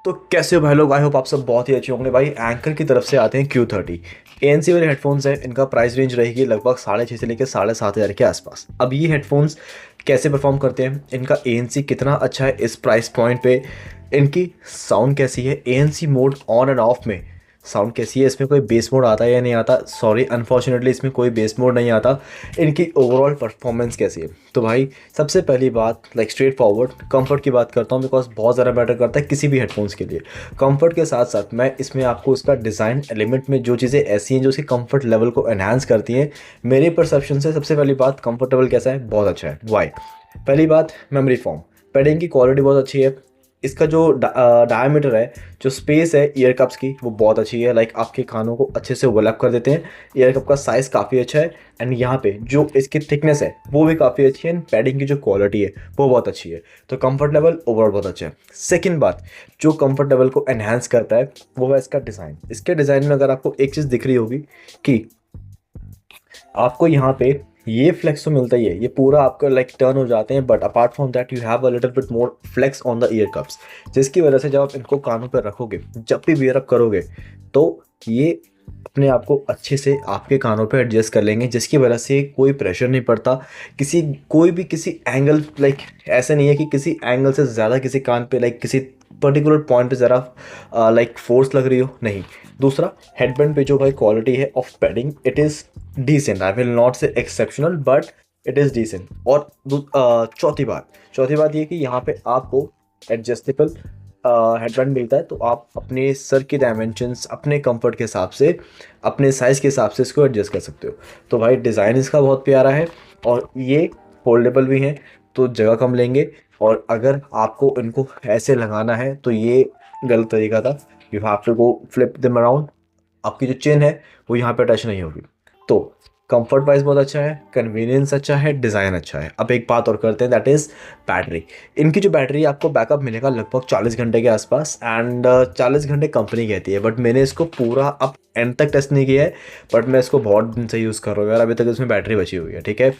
तो कैसे हो भाई लोग। आई होप आप सब बहुत ही अच्छे होंगे। भाई एंकर की तरफ से आते हैं Q30 ANC वाले हेडफोन्स हैं। इनका प्राइस रेंज रहेगी लगभग 6,500 से लेकर 7,500 के आसपास। अब ये हेडफोन्स कैसे परफॉर्म करते हैं, इनका ANC कितना अच्छा है इस प्राइस पॉइंट पे, इनकी साउंड कैसी है, ANC mode on end of में साउंड कैसी है, इसमें कोई बेस मोड आता है या नहीं आता। सॉरी अनफॉर्चुनेटली इसमें कोई बेस मोड नहीं आता। इनकी ओवरऑल परफॉर्मेंस कैसी है। तो भाई सबसे पहली बात लाइक स्ट्रेट फॉरवर्ड कंफर्ट की बात करता हूँ, बिकॉज बहुत ज़्यादा मैटर करता है किसी भी हेडफोन्स के लिए। कंफर्ट के साथ साथ मैं इसमें आपको इसका डिज़ाइन एलिमेंट में जो चीज़ें ऐसी हैं जो इसके कंफर्ट लेवल को एनहांस करती हैं मेरे परसेप्शन से। सबसे पहली बात, कंफर्टेबल कैसा है, बहुत अच्छा है। वाई? पहली बात, मेमोरी फॉर्म, पैडिंग की क्वालिटी बहुत अच्छी है। इसका जो डायमीटर है, जो स्पेस है ईयर कप्स की, वो बहुत अच्छी है। लाइक आपके कानों को अच्छे से ओवरलैप कर देते हैं। ईयर कप का साइज़ काफ़ी अच्छा है एंड यहाँ पे जो इसकी थिकनेस है वो भी काफ़ी अच्छी है एंड पैडिंग की जो क्वालिटी है वो बहुत अच्छी है। तो कंफर्ट लेवल ओवरऑल बहुत अच्छा है। सेकंड बात, जो कंफर्ट लेवल को एनहांस करता है वो है इसका डिज़ाइन। इसके डिज़ाइन में अगर आपको एक चीज़ दिख रही होगी कि आपको यहाँ पे ये फ्लेक्स तो मिलता ही है, ये पूरा आपका लाइक टर्न हो जाते हैं, but apart from that you have a little bit more flex on the ear cups, जिसकी वजह से जब आप इनको कानों पर रखोगे, जब भी वियर अप करोगे, तो ये अपने आप को अच्छे से आपके कानों पे एडजस्ट कर लेंगे, जिसकी वजह से कोई प्रेशर नहीं पड़ता। कोई भी किसी एंगल लाइक ऐसा नहीं है कि किसी एंगल से ज़्यादा किसी कान पे लाइक किसी पर्टिकुलर पॉइंट पे ज़रा लाइक फोर्स लग रही हो, नहीं। दूसरा, हेडबैंड पे जो भाई क्वालिटी है of padding, it is decent. I will not say exceptional, but it is decent. और चौथी बात ये कि यहाँ पे आपको एडजस्टेबल हेडबैंड मिलता है, तो आप अपने सर के डायमेंशंस अपने कंफर्ट के हिसाब से, अपने साइज़ के हिसाब से इसको एडजस्ट कर सकते हो। तो भाई डिज़ाइन इसका बहुत प्यारा है और ये फोल्डेबल भी हैं, तो जगह कम लेंगे। और अगर आपको इनको ऐसे लगाना है तो ये गलत तरीका था। You have to go flip them around. आपकी जो चेन है वो यहाँ पे टच नहीं होगी। तो कंफर्ट वाइज बहुत अच्छा है, कन्वीनियंस अच्छा है, डिज़ाइन अच्छा है। अब एक बात और करते हैं, दैट इज़ बैटरी। इनकी जो बैटरी है, आपको बैकअप मिलेगा लगभग 40 घंटे के आसपास एंड 40 घंटे कंपनी कहती है, बट मैंने इसको पूरा अब एंड तक टेस्ट नहीं किया है, बट मैं इसको बहुत दिन से यूज़ कर रहा हूँ यार। अभी तक इसमें बैटरी बची हुई है, ठीक है।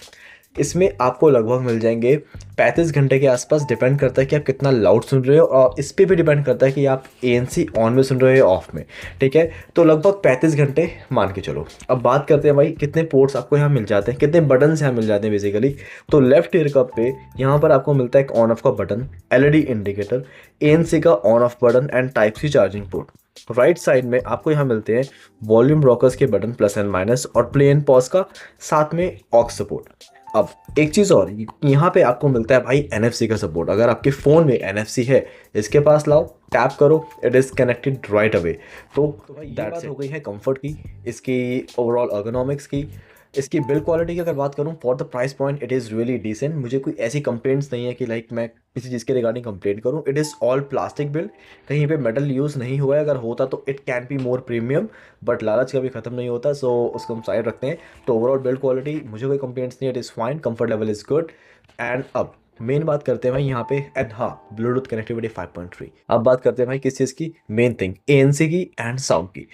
इसमें आपको लगभग मिल जाएंगे 35 घंटे के आसपास। डिपेंड करता है कि आप कितना लाउड सुन रहे हो, और इस पर भी डिपेंड करता है कि आप ANC ऑन में सुन रहे हो ऑफ में, ठीक है। तो लगभग 35 घंटे मान के चलो। अब बात करते हैं भाई कितने पोर्ट्स आपको यहाँ मिल जाते हैं, कितने बटन्स यहाँ मिल जाते हैं बेसिकली। तो लेफ्ट ईयर कप पे यहाँ पर आपको मिलता है एक ऑन ऑफ का बटन, LED इंडिकेटर, ANC का on off button and type C charging port. Right side में आपको यहाँ मिलते हैं वॉल्यूम रॉकर्स के बटन प्लस एंड माइनस और प्ले एंड पॉज का, साथ में ऑक्स सपोर्ट। अब एक चीज़ और, यहाँ पे आपको मिलता है भाई NFC का सपोर्ट। अगर आपके फ़ोन में NFC है, इसके पास लाओ, टैप करो, it is connected right away. तो भाई ये बात हो गई है कंफर्ट की, इसकी ओवरऑल अर्गोनॉमिक्स की। इसकी बिल्ड क्वालिटी की अगर बात करूँ, for the price point it is really decent. मुझे कोई ऐसी कंप्लेंट्स नहीं है कि लाइक मैं किसी चीज़ के रिगार्डिंग कंप्लेंट करूँ। It is all plastic build, कहीं पे मेटल यूज़ नहीं हुआ है। अगर होता तो it can be more premium, but लालच कभी ख़त्म नहीं होता, सो उसको हम साइड रखते हैं। तो ओवरऑल बिल्ड क्वालिटी मुझे कोई कंप्लेंट्स नहीं है, it is fine, comfort level is good. And अब मेन बात करते हैं भाई यहाँ पे, एंड हाँ, ब्लूटूथ कनेक्टिविटी 5.3। अब बात करते हैं भाई किस चीज़ की, मेन थिंग ANC की एंड साउंड की।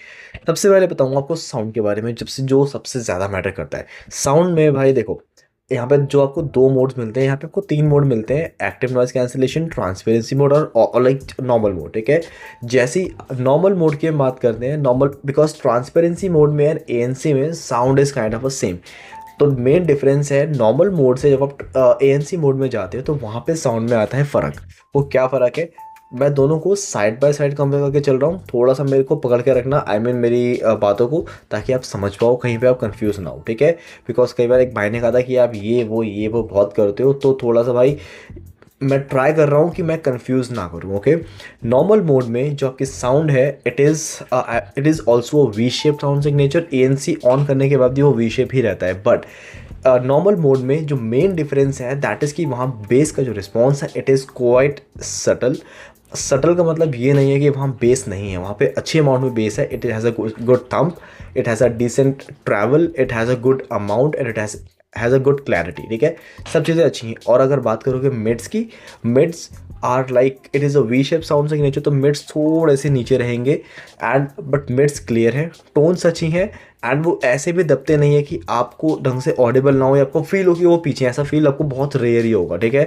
सबसे पहले बताऊंगा आपको साउंड के बारे में, जब से जो सबसे ज़्यादा मैटर करता है साउंड में। भाई देखो, यहाँ पे जो आपको 2 मोड्स मिलते हैं, यहाँ पे आपको 3 मोड मिलते हैं, active noise cancellation, transparency mode और लाइक नॉर्मल मोड, ठीक है। जैसे नॉर्मल मोड की हम बात करते हैं, नॉर्मल बिकॉज ट्रांसपेरेंसी मोड में एंड ANC में sound is kind of a same. तो मेन डिफरेंस है नॉर्मल मोड से जब आप ANC मोड में जाते हो तो वहाँ पे साउंड में आता है फ़र्क। वो क्या फ़र्क है, मैं दोनों को साइड बाय साइड कंपेयर करके चल रहा हूँ, थोड़ा सा मेरे को पकड़ के रखना, आई मीन मेरी बातों को, ताकि आप समझ पाओ, कहीं पे आप कंफ्यूज ना हो, ठीक है। बिकॉज कई बार एक भाई ने कहा था कि आप ये वो बहुत करते हो, तो थोड़ा सा भाई मैं ट्राई कर रहा हूँ कि मैं कंफ्यूज ना करूँ, ओके। नॉर्मल मोड में जो आपकी साउंड है, it is also we shape sound signature. ANC on करने के बाद भी वो वी शेप ही रहता है, बट नॉर्मल मोड में जो मेन डिफरेंस है दैट इज़ कि वहाँ बेस का जो रिस्पॉन्स है, it is quite subtle. Subtle का मतलब ये नहीं है कि वहाँ बेस नहीं है, वहाँ पे अच्छी अमाउंट में बेस है। It has a good thump, it has a decent travel, it has a good amount and it has a good clarity, ठीक है। सब चीज़ें अच्छी हैं। और अगर बात करोगे मिड्स की, mids are like it is a V shape sound signature, तो मिड्स थोड़े से नीचे रहेंगे एंड बट मिड्स क्लियर है, टोन्स अच्छी हैं एंड वो ऐसे भी दबते नहीं है कि आपको ढंग से ऑडिबल ना हो या आपको फील हो कि वो पीछे, ऐसा फील आपको बहुत रेयर ही होगा, ठीक है।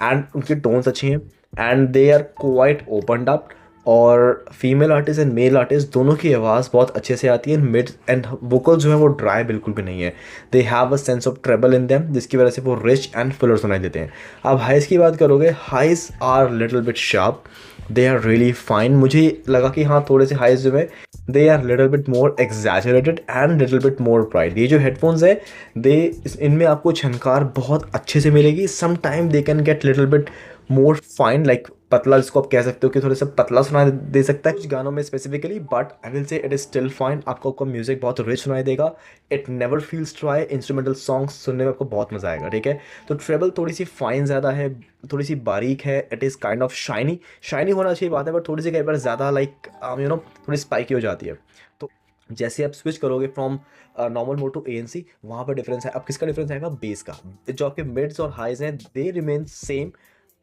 एंड उनकी टोन्स अच्छी हैं and they are quite opened up. और female artist and male artist दोनों की आवाज़ बहुत अच्छे से आती है। मिड एंड वोकल जो है वो ड्राई बिल्कुल भी नहीं है। They have a sense of treble in them, जिसकी वजह से वो रिच एंड फुलर सुनाई देते हैं। अब हाइज की बात करोगे, highs are little bit sharp, they are really fine. मुझे लगा कि हाँ थोड़े से हाइज जो है they are little bit more exaggerated and little bit more pride. ये जो हेडफोन्स है दे इनमें आपको झनकार बहुत अच्छे से मिलेगी। Some time they can get little bit more fine, like पतला, जिसको आप कह सकते हो कि थोड़ा सा पतला सुनाई दे सकता है कुछ गानों में specifically, but I will say it is still fine. आपको म्यूजिक बहुत रिच सुनाई देगा, it never feels dry. Instrumental songs सुनने में आपको बहुत मजा आएगा, ठीक है। तो ट्रेबल थोड़ी सी फाइन ज़्यादा है, थोड़ी सी बारीक है, it is kind of shiny. Shiny होना अच्छी बात है, बट थोड़ी सी कई बार ज़्यादा लाइक थोड़ी स्पाइकी हो जाती है। तो जैसे आप स्विच करोगे from normal mode to ANC, वहाँ पर डिफरेंस है। अब किसका डिफरेंस आएगा? बेस का। जो आपके मिड्स और हाइज हैं दे रिमेन सेम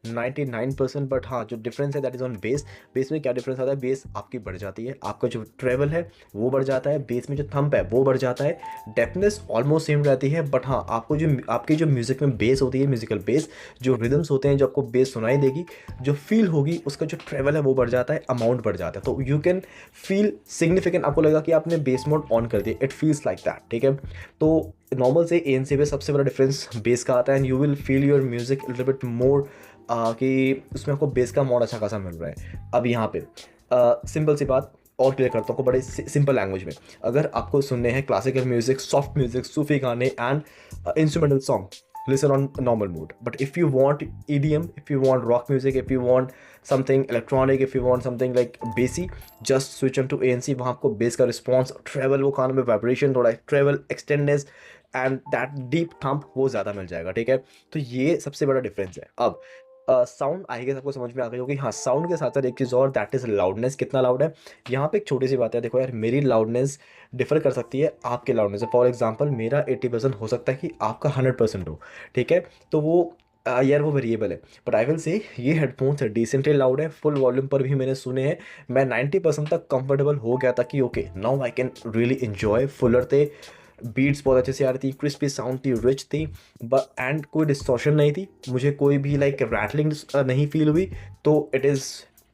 99%, बट हाँ जो डिफरेंस है that is on base. Base में क्या डिफरेंस आता है? बेस आपकी बढ़ जाती है, आपका जो ट्रेवल है वो बढ़ जाता है, बेस में जो थंप है वो बढ़ जाता है। डेप्थनेस ऑलमोस्ट सेम रहती है, बट हाँ आपको जो आपकी जो म्यूजिक में बेस होती है, म्यूजिकल बेस, जो रिदम्स होते हैं, जो आपको बेस सुनाई देगी, जो फील होगी, उसका जो ट्रेवल है वो बढ़ जाता है, अमाउंट बढ़ जाता है। तो यू कैन फील सिग्निफिकेंट, आपको लगेगा कि आपने बेस मोड ऑन कर दिया, इट फील्स लाइक दैट, ठीक है। तो नॉर्मल से ANC पे सबसे बड़ा डिफरेंस बेस का आता है, and you will feel your music little bit मोर कि उसमें आपको बेस का मोड अच्छा खासा मिल रहा है। अब यहाँ पे सिंपल सी बात और क्लियर करता हूँ बड़े सिंपल लैंग्वेज में। अगर आपको सुनने हैं क्लासिकल म्यूजिक, सॉफ्ट म्यूजिक, सूफी गाने and instrumental song, listen on normal mode. But if you want EDM, if you want rock music, if you want something electronic, if you want something like bassy, just switch on to ANC। वहाँ आपको base का response, travel, वो कानों में vibration, थोड़ा travel, extendedness and that deep thump वो ज़्यादा मिल जाएगा, ठीक है। तो ये सबसे बड़ा डिफरेंस है। अब साउंड आई गेस आपको समझ में आ गई होगी। हाँ, साउंड के साथ साथ एक चीज़ और, दैट इज़ लाउडनेस। कितना लाउड है, यहाँ पे एक छोटी सी बात है। देखो यार, मेरी लाउडनेस डिफर कर सकती है आपके लाउडनेस से। फॉर एग्जांपल मेरा 80% हो सकता है कि आपका 100% हो, ठीक है। तो वो यार वो वेरिएबल है, बट आई विल से ये हेडफोन्स है डिसेंटली लाउड है। फुल वॉल्यूम पर भी मैंने सुने हैं, मैं 90% तक कंफर्टेबल हो गया था कि okay now I can really enjoy. Fuller थे, बीट्स बहुत अच्छे से आ रही थी, क्रिस्पी साउंड थी, रिच थी, बट एंड कोई डिस्टॉर्शन नहीं थी, मुझे कोई भी लाइक रैटलिंग नहीं फील हुई। तो it is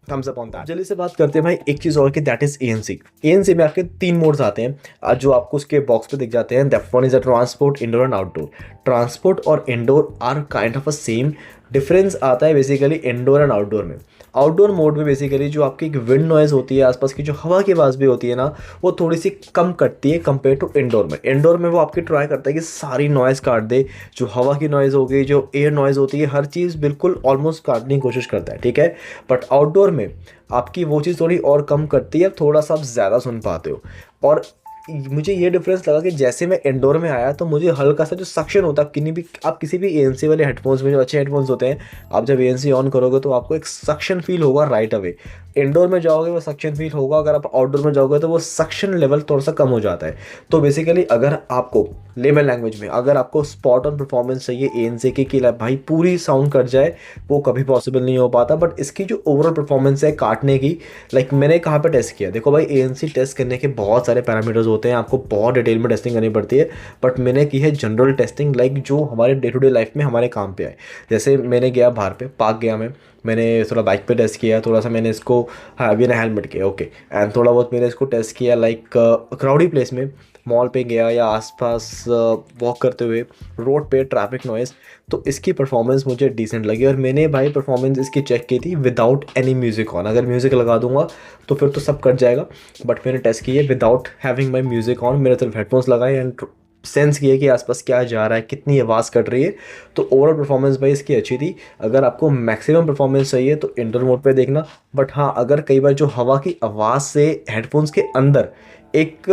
thumbs up on that. जल्दी से बात करते हैं भाई एक चीज़ और कि दैट इज़ ANC। ANC में आपके 3 मोड्स आते हैं जो आपको उसके बॉक्स पे दिख जाते हैं। That one is a transport, indoor and outdoor. Transport और indoor are kind of a same. Difference आता है बेसिकली इंडोर एंड आउटडोर में। आउटडोर मोड में बेसिकली जो आपकी एक विंड नॉइज़ होती है, आसपास की जो हवा की आवाज़ भी होती है ना, वो थोड़ी सी कम कटती है कंपेयर टू इंडोर में। इंडोर में वो आपकी ट्राई करता है कि सारी नॉइज़ काट दे, जो हवा की नॉइज़ हो गई, जो एयर नॉइज़ होती है, हर चीज़ बिल्कुल ऑलमोस्ट काटने की कोशिश करता है, ठीक है। बट आउटडोर में आपकी वो चीज़ थोड़ी और कम करती है, थोड़ा सा आप ज़्यादा सुन पाते हो। और मुझे ये डिफरेंस लगा कि जैसे मैं इंडोर में आया तो मुझे हल्का सा जो सक्शन होता है, आप किसी भी ANC वाले हेडफोन्स में, जो अच्छे हेडफोन्स होते हैं, आप जब ANC ऑन करोगे तो आपको एक सक्शन फील होगा राइट अवे। इंडोर में जाओगे वो सक्शन फील होगा, अगर आप आउटडोर में जाओगे तो वो सक्शन लेवल थोड़ा सा कम हो जाता है। तो बेसिकली अगर आपको लेमन लैंग्वेज में अगर आपको स्पॉट ऑन परफॉर्मेंस चाहिए ANC की कि भाई पूरी साउंड कट जाए, वो कभी पॉसिबल नहीं हो पाता। बट इसकी जो ओवरऑल परफॉर्मेंस है काटने की, लाइक मैंने कहाँ पे टेस्ट किया, देखो भाई ANC टेस्ट करने के बहुत सारे पैरामीटर्स होते हैं, आपको बहुत डिटेल में टेस्टिंग करनी पड़ती है। बट मैंने की है जनरल टेस्टिंग, लाइक जो हमारे डे टू डे लाइफ में हमारे काम पे आए। जैसे मैंने गया बाहर पे, पार्क गया मैंने थोड़ा बाइक पे टेस्ट किया, थोड़ा सा मैंने इसको हाँ बिना हेलमेट के, ओके, एंड थोड़ा बहुत मैंने इसको टेस्ट किया लाइक क्राउडी प्लेस में, मॉल पे गया या आसपास वॉक करते हुए, रोड पे, ट्रैफिक नॉइज़। तो इसकी परफॉर्मेंस मुझे डिसेंट लगी, और मैंने भाई परफॉर्मेंस इसकी चेक की थी विदाउट एनी म्यूज़िक ऑन। अगर म्यूज़िक लगा दूंगा तो फिर तो सब कट जाएगा, बट मैंने टेस्ट की है without having my music on. मेरे तरफ हेडफोन्स लगाए एंड सेंस किया कि आसपास क्या जा रहा है, कितनी आवाज़ कट रही है। तो ओवरऑल परफॉर्मेंस भाई इसकी अच्छी थी। अगर आपको मैक्सिमम परफॉर्मेंस चाहिए तो इंडोर मोड पे देखना। बट हाँ, अगर कई बार जो हवा की आवाज़ से हेडफोन्स के अंदर एक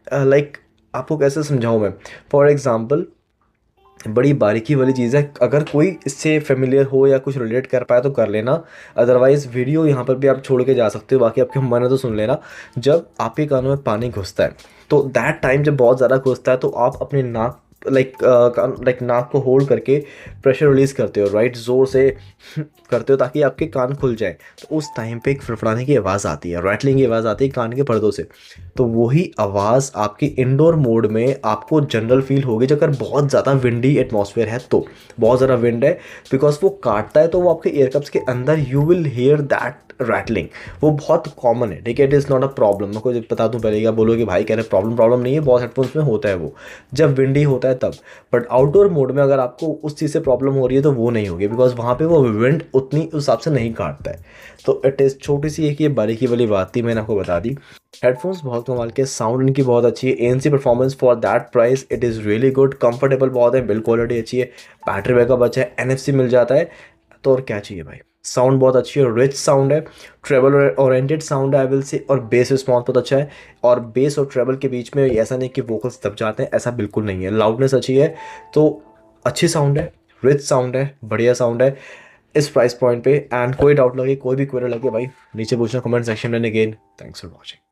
लाइक आपको कैसे समझाऊँ मैं, फॉर एग्ज़ाम्पल बड़ी बारीकी वाली चीज़ है, अगर कोई इससे फेमिलियर हो या कुछ रिलेट कर पाए तो कर लेना, अदरवाइज़ वीडियो यहाँ पर भी आप छोड़ के जा सकते हो, बाकी आपके मन है तो सुन लेना। जब आपके कानों में पानी घुसता है तो दैट टाइम जब बहुत ज़्यादा घुसता है तो आप अपने नाक नाक को होल्ड करके प्रेशर रिलीज़ करते हो, राइट, ज़ोर से करते हो ताकि आपके कान खुल जाए। तो उस टाइम पे एक फड़फड़ाने की आवाज़ आती है, रैटलिंग की आवाज़ आती है कान के पर्दों से। तो वही आवाज़ आपकी इंडोर मोड में आपको जनरल फील होगी। जब अगर बहुत ज़्यादा विंडी एटमॉस्फेयर है, तो बहुत ज़्यादा विंड है, बिकॉज वो काटता है, तो वो आपके एयर कप्स के अंदर you will hair that rattling, वो बहुत कॉमन है, ठीक है, it is not a problem. मैं को बता दूं पहले, क्या बोलो कि भाई कह रहे प्रॉब्लम नहीं है, बहुत हेडफोन्स में होता है वो, जब विंडी होता है तब। बट आउटडोर मोड में अगर आपको उस चीज़ से प्रॉब्लम हो रही है तो वो नहीं होगी, बिकॉज वहाँ पे वो विंड उतनी उस हिसाब से नहीं काटता है। तो इट इज़ छोटी सी एक ये बारीकी वाली बात थी, मैंने आपको बता दी। हेडफोन्स बहुत कमाल के, साउंड इनकी बहुत अच्छी है, ANC performance for that price it is really good, comfortable बहुत है, बिल्ड क्वालिटी अच्छी है, बैटरी बैकअप अच्छा है, एनएफसी मिल जाता है, तो और क्या चाहिए भाई। साउंड बहुत अच्छी है, रिच साउंड है, ट्रेवल ओरिएंटेड साउंड है आई विल से, और बेस रिस्पॉन्स बहुत अच्छा है। और बेस और ट्रेवल के बीच में ऐसा नहीं कि वोकल्स दब जाते हैं, ऐसा बिल्कुल नहीं है, लाउडनेस अच्छी है। तो अच्छी साउंड है, रिच साउंड है, बढ़िया साउंड है इस प्राइस पॉइंट पे। एंड कोई डाउट लगे, कोई भी क्वेरी लगे भाई, नीचे पूछना कमेंट सेक्शन में। Again thanks for watching.